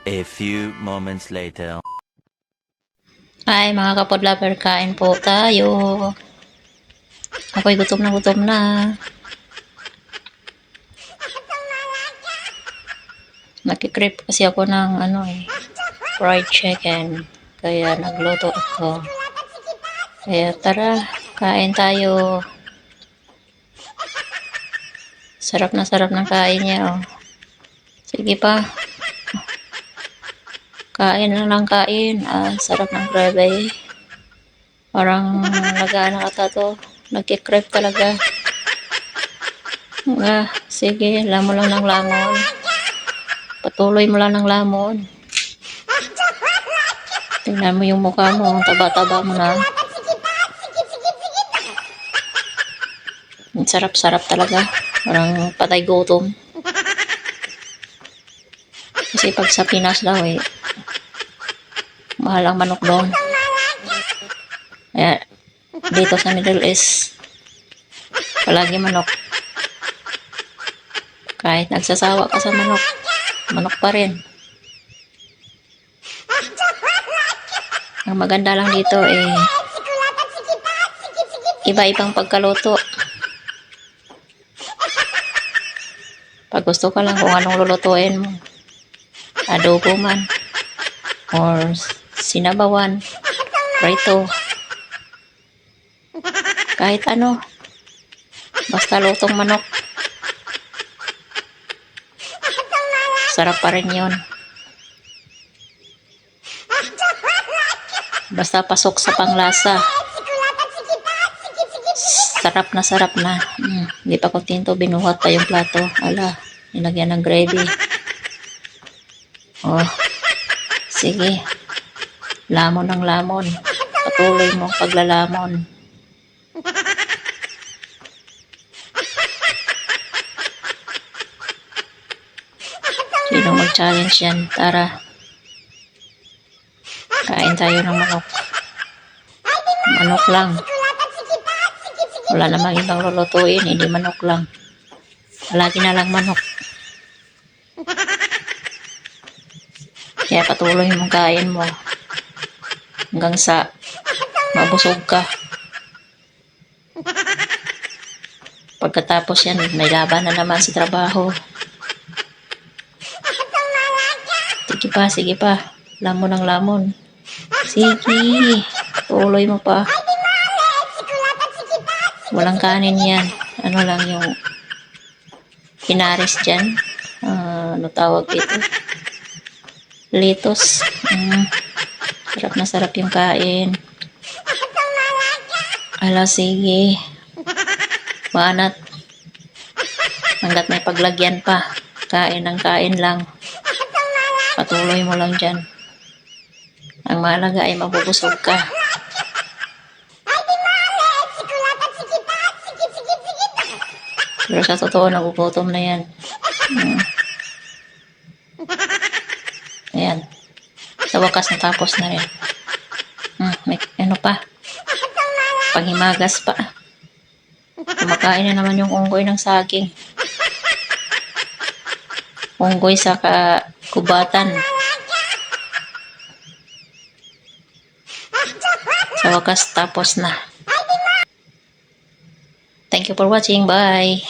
A few moments later. Ay, mga kapod lover, kain po tayo. Ako'y gutom na gutom na. Nakikrip kasi ako ng fried chicken. Kaya nagluto ako. Kaya tara, kain tayo. Sarap ng kain niya, oh. Sige pa. Kain lang kain. Sarap ng gravy. Parang lagaan ata to. Nagkikrep talaga. Sige, lamon lang ng lamon. Patuloy mo lang ng lamon. Tingnan mo yung mukha mo. Taba-taba mo na. Sarap-sarap talaga. Parang patay gutom. Kasi pag sa Pinas daw mahal ang manok doon. Kaya dito sa Middle East, palagi manok. Kahit nagsasawa ka sa manok, manok pa rin. Ang maganda lang dito iba-ibang pagkaluto. Pag gusto ka lang kung anong lulutuin mo, adobo man, or sinabawan, prito, kahit ano, basta lutong manok, sarap pa rin yun. Basta pasok sa panglasa, sarap na. Hindi pa kontento, binuhat pa yung plato. Ala, nilagyan ng gravy. Oh, sige, lamon ng lamon. Patuloy mo paglalamon. Sino mag-challenge yan? Tara, kain tayo ng manok. Manok lang. Wala namang ibang lulutuin, hindi manok lang. Lagi na lang manok. Kaya patuloy mong kain mo hanggang sa mabusog ka. Pagkatapos yan, may laban na naman sa trabaho. Sige pa. Lamon ng lamon. Sige, patuloy mo pa. Walang kanin yan. Ano lang yung pinaris dyan. Ano tawag dito? Litos. Sarap na sarap yung kain. Ala, sige. Banat. Hanggat may paglagyan pa. Kain ng kain lang. Patuloy mo lang dyan. Ang mahalaga ay mabubusog ka. Pero sa totoo, nagugutom na yan. Ayan. Sa wakas, natapos na rin. May ano pa. Panghimagas pa. Kumakain na naman yung unggoy ng saging. Unggoy sa kubatan. Sa wakas, tapos na. Thank you for watching. Bye.